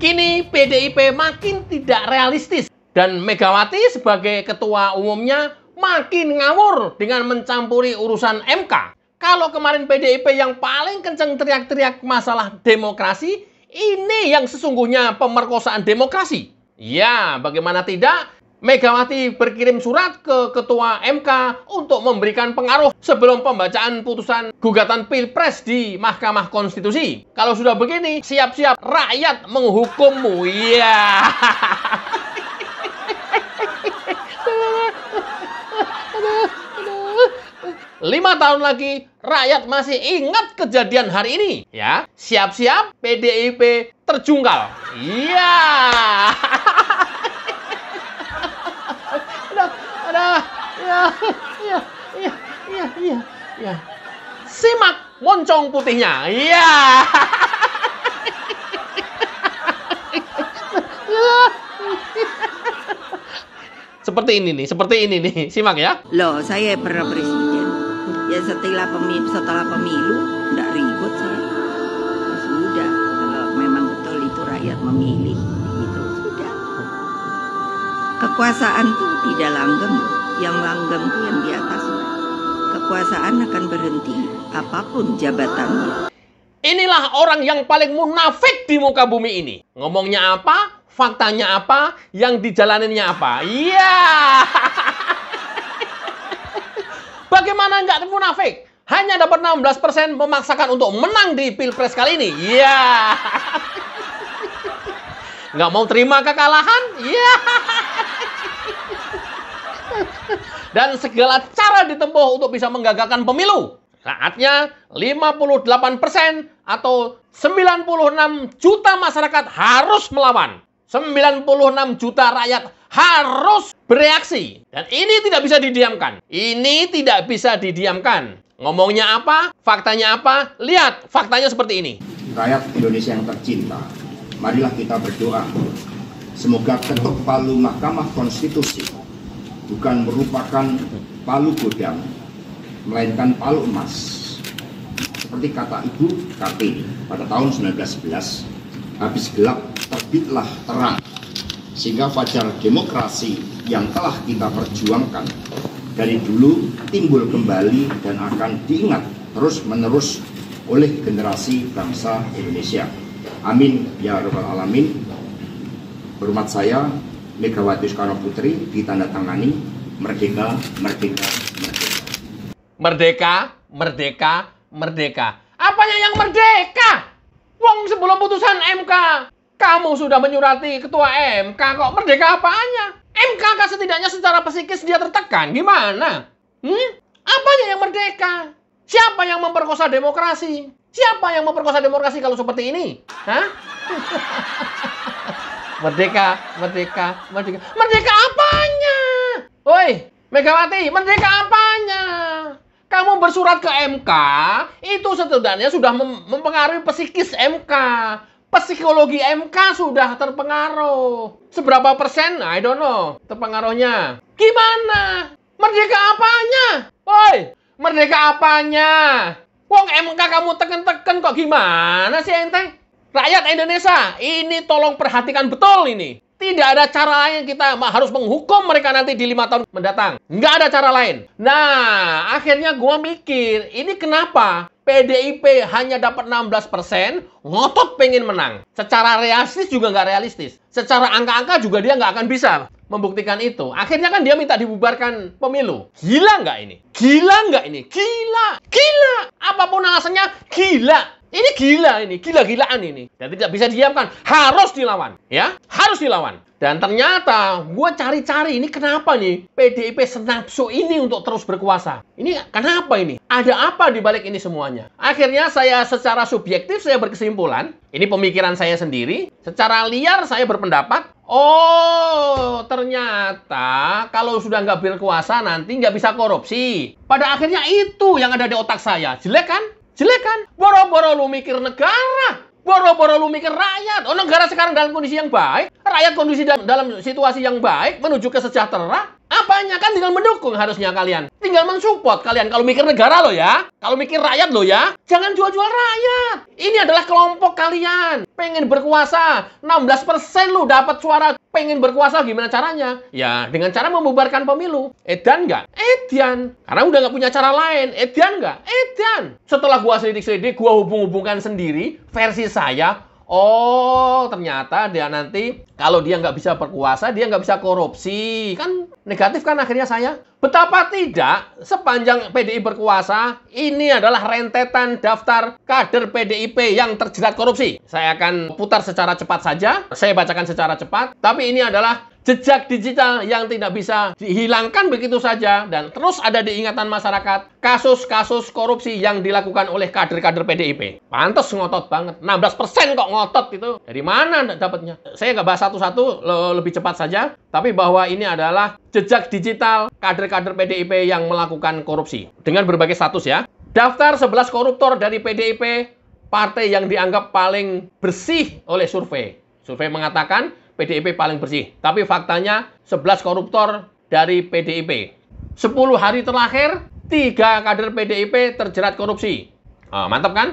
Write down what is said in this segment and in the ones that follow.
Kini PDIP makin tidak realistis dan Megawati sebagai ketua umumnya makin ngawur dengan mencampuri urusan MK. Kalau kemarin PDIP yang paling kenceng teriak-teriak masalah demokrasi, ini yang sesungguhnya pemerkosaan demokrasi. Ya, bagaimana tidak? Megawati berkirim surat ke Ketua MK untuk memberikan pengaruh sebelum pembacaan putusan gugatan Pilpres di Mahkamah Konstitusi. Kalau sudah begini, siap-siap rakyat menghukummu. Ya. 5 tahun lagi, rakyat masih ingat kejadian hari ini. Ya, siap-siap PDIP terjungkal. Iya. Ya. Simak moncong putihnya. Iya. Seperti ini nih. Simak ya. Loh, saya pernah presiden. Ya setelah pemilu enggak ribut saya. Ya sudah, kalau memang betul itu rakyat memilih, itu sudah. Kekuasaan tuh tidak langgeng, yang langgeng tuh yang di atas. Kekuasaan akan berhenti apapun jabatannya. Inilah orang yang paling munafik di muka bumi ini. Ngomongnya apa, faktanya apa, yang dijalaninnya apa. Iya. Bagaimana nggak munafik? Hanya dapat 16% memaksakan untuk menang di Pilpres kali ini. Iya. Nggak mau terima kekalahan? Iya. Dan segala cara ditempuh untuk bisa menggagalkan pemilu. Saatnya 58% atau 96 juta masyarakat harus melawan. 96 juta rakyat harus bereaksi. Dan ini tidak bisa didiamkan. Ini tidak bisa didiamkan. Ngomongnya apa? Faktanya apa? Lihat, faktanya seperti ini. Rakyat Indonesia yang tercinta, marilah kita berdoa. Semoga ketuk palu Mahkamah Konstitusi bukan merupakan palu godam, melainkan palu emas. Seperti kata Ibu Kartini pada tahun 1911, habis gelap terbitlah terang. Sehingga fajar demokrasi yang telah kita perjuangkan dari dulu timbul kembali dan akan diingat terus-menerus oleh generasi bangsa Indonesia. Amin ya rabbal alamin. Hormat saya, Megawati Soekarno Putri, ditandatangani merdeka, merdeka, merdeka. Merdeka, merdeka, merdeka. Apanya yang merdeka? Wong sebelum putusan MK, kamu sudah menyurati ketua MK kok. Merdeka apanya? MK kan setidaknya secara psikis dia tertekan. Gimana? Apanya yang merdeka? Siapa yang memperkosa demokrasi? Siapa yang memperkosa demokrasi kalau seperti ini? Hah? Merdeka, merdeka, merdeka. Merdeka apanya? Woi, Megawati, merdeka apanya? Kamu bersurat ke MK, itu setidaknya sudah mempengaruhi psikis MK. Psikologi MK sudah terpengaruh. Seberapa persen? I don't know. Terpengaruhnya. Gimana? Merdeka apanya? Woi, merdeka apanya? Wong MK kamu teken-teken kok gimana sih ente? Rakyat Indonesia, ini tolong perhatikan betul ini. Tidak ada cara lain kita harus menghukum mereka nanti di 5 tahun mendatang. Nggak ada cara lain. Nah, akhirnya gua mikir, ini kenapa PDIP hanya dapat 16%, ngotot pengen menang. Secara realistis juga nggak realistis. Secara angka-angka juga dia nggak akan bisa membuktikan itu. Akhirnya kan dia minta dibubarkan pemilu. Gila nggak ini? Gila nggak ini? Gila! Gila! Apapun alasannya, gila! Ini gila ini, gila-gilaan ini. Dan tidak bisa didiamkan, harus dilawan. Ya, harus dilawan. Dan ternyata, gue cari-cari ini kenapa nih PDIP senapsu ini untuk terus berkuasa. Ini kenapa ini? Ada apa di balik ini semuanya? Akhirnya saya secara subjektif saya berkesimpulan, ini pemikiran saya sendiri. Secara liar saya berpendapat, oh ternyata kalau sudah nggak berkuasa nanti nggak bisa korupsi. Pada akhirnya itu yang ada di otak saya. Jelek kan? Jelek kan? Boro-boro lu mikir negara. Boro-boro lu mikir rakyat. Oh, negara sekarang dalam kondisi yang baik. Rakyat kondisi dalam situasi yang baik. Menuju ke sejahtera. Apanya? Kan tinggal mendukung harusnya kalian. Tinggal mensupport kalian. Kalau mikir negara loh ya. Kalau mikir rakyat loh ya. Jangan jual-jual rakyat. Ini adalah kelompok kalian. Pengen berkuasa. 16% lu dapat suara. Pengen berkuasa gimana caranya? Ya dengan cara membubarkan pemilu. Edan nggak? Edan. Karena udah nggak punya cara lain. Edan nggak? Edan. Setelah gua selidik-selidik, gua hubung-hubungkan sendiri versi saya. Oh, ternyata dia nanti kalau dia nggak bisa berkuasa, dia nggak bisa korupsi. Kan negatif kan akhirnya saya. Betapa tidak, sepanjang PDI berkuasa, ini adalah rentetan daftar kader PDIP yang terjerat korupsi. Saya akan putar secara cepat saja, saya bacakan secara cepat. Tapi ini adalah jejak digital yang tidak bisa dihilangkan begitu saja dan terus ada di ingatan masyarakat. Kasus-kasus korupsi yang dilakukan oleh kader-kader PDIP. Pantes ngotot banget. 16% kok ngotot itu. Dari mana dapatnya? Saya nggak bahas satu-satu, lebih cepat saja. Tapi bahwa ini adalah jejak digital kader-kader PDIP yang melakukan korupsi. Dengan berbagai status ya. Daftar 11 koruptor dari PDIP, partai yang dianggap paling bersih oleh survei. Survei mengatakan PDIP paling bersih. Tapi faktanya 11 koruptor dari PDIP. 10 hari terakhir, 3 kader PDIP terjerat korupsi. Mantap kan?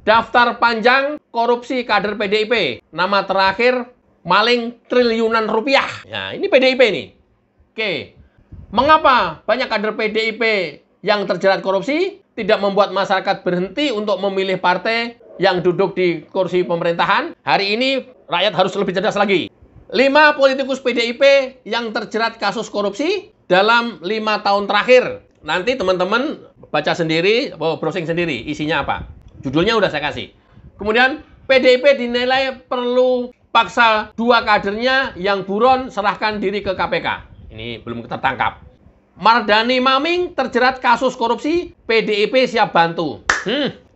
Daftar panjang korupsi kader PDIP. Nama terakhir, maling triliunan rupiah. Ya, ini PDIP nih. Oke. Mengapa banyak kader PDIP yang terjerat korupsi tidak membuat masyarakat berhenti untuk memilih partai yang duduk di kursi pemerintahan? Hari ini rakyat harus lebih cerdas lagi. 5 politikus PDIP yang terjerat kasus korupsi dalam 5 tahun terakhir. Nanti teman-teman baca sendiri, browsing sendiri, isinya apa. Judulnya udah saya kasih. Kemudian PDIP dinilai perlu paksa 2 kadernya yang buron serahkan diri ke KPK. Ini belum tertangkap. Mardani Maming terjerat kasus korupsi, PDIP siap bantu.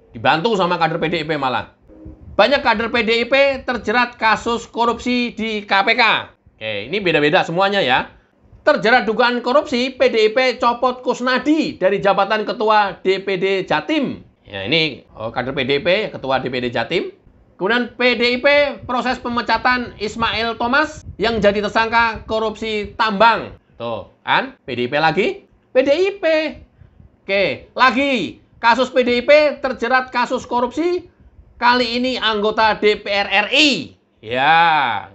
Dibantu sama kader PDIP malah. Banyak kader PDIP terjerat kasus korupsi di KPK. Oke, ini beda-beda semuanya ya. Terjerat dugaan korupsi, PDIP copot Kusnadi dari jabatan Ketua DPD Jatim. Ya, ini kader PDIP, Ketua DPD Jatim. Kemudian PDIP proses pemecatan Ismail Thomas yang jadi tersangka korupsi tambang. Tuh, kan? PDIP lagi. PDIP. Oke, lagi. Kasus PDIP terjerat kasus korupsi. Kali ini anggota DPR RI. Ya.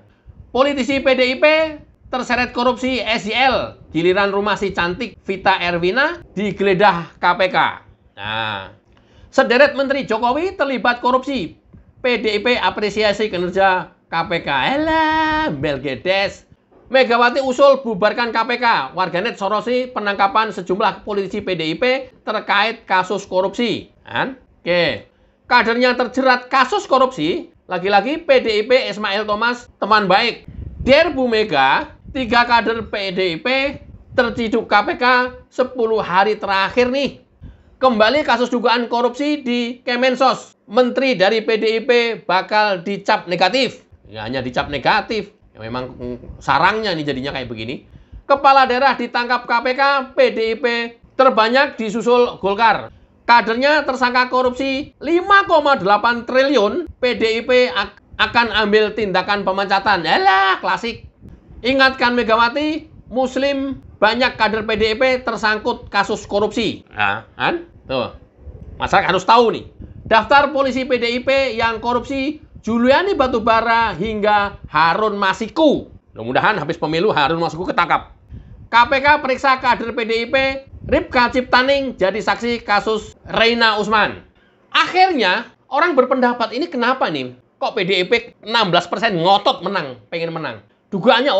Politisi PDIP terseret korupsi SJL. Giliran rumah si cantik Vita Erwina digeledah KPK. Nah. Sederet Menteri Jokowi terlibat korupsi. PDIP apresiasi kinerja KPK. Elah, Belgedes. Megawati usul bubarkan KPK. Warganet sorosi penangkapan sejumlah politisi PDIP terkait kasus korupsi. Kan? Oke. Kadernya terjerat kasus korupsi, lagi-lagi PDIP Ismail Thomas, teman baik. Der Bu Mega, 3 kader PDIP terciduk KPK 10 hari terakhir nih. Kembali kasus dugaan korupsi di Kemensos. Menteri dari PDIP bakal dicap negatif. Ya, hanya dicap negatif. Ya, memang sarangnya nih jadinya kayak begini. Kepala daerah ditangkap KPK, PDIP terbanyak disusul Golkar. Kadernya tersangka korupsi 5,8 triliun, PDIP akan ambil tindakan pemecatan. Yalah, klasik. Ingatkan Megawati, Muslim banyak kader PDIP tersangkut kasus korupsi. Nah, kan? Tuh. Masyarakat harus tahu nih. Daftar polisi PDIP yang korupsi, Juliani Batubara hingga Harun Masiku. Mudah-mudahan habis pemilu Harun Masiku ketangkap. KPK periksa kader PDIP, Ripka Ciptaning jadi saksi kasus Reina Usman. Akhirnya, orang berpendapat ini kenapa nih? Kok PDIP 16% ngotot menang, pengen menang. Dugaannya,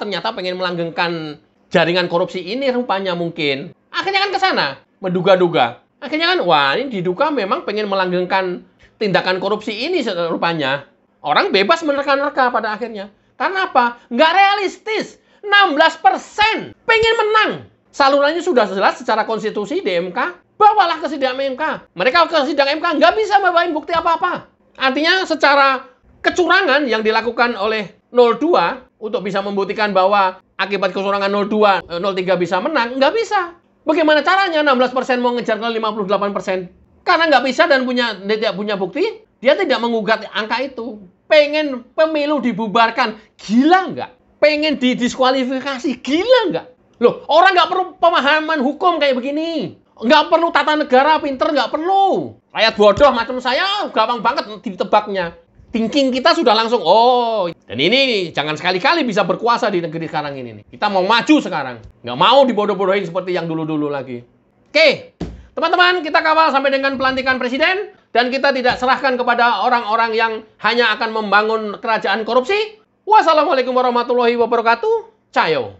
ternyata pengen melanggengkan jaringan korupsi ini rupanya mungkin. Akhirnya kan ke sana, menduga-duga. Akhirnya kan, wah ini diduga memang pengen melanggengkan tindakan korupsi ini rupanya. Orang bebas menerka-nerka pada akhirnya. Karena apa? Nggak realistis. 16% pengen menang. Salurannya sudah jelas secara konstitusi di MK. Bawalah ke sidang MK. Mereka ke sidang MK nggak bisa membawain bukti apa-apa. Artinya secara kecurangan yang dilakukan oleh 02 untuk bisa membuktikan bahwa akibat kecurangan 02, 03 bisa menang, nggak bisa. Bagaimana caranya 16% mau ngejar ke 58%? Karena nggak bisa dan tidak punya bukti, dia tidak mengugat angka itu. Pengen pemilu dibubarkan, gila nggak? Pengen didiskualifikasi, gila nggak? Loh, orang nggak perlu pemahaman hukum kayak begini. Nggak perlu tata negara pinter, nggak perlu. Rakyat bodoh macam saya, gampang banget ditebaknya. Thinking kita sudah langsung, oh. Dan ini jangan sekali-kali bisa berkuasa di negeri sekarang ini. Kita mau maju sekarang. Nggak mau dibodoh-bodohin seperti yang dulu-dulu lagi. Oke, teman-teman, kita kawal sampai dengan pelantikan presiden. Dan kita tidak serahkan kepada orang-orang yang hanya akan membangun kerajaan korupsi. Wassalamualaikum warahmatullahi wabarakatuh. Cayo.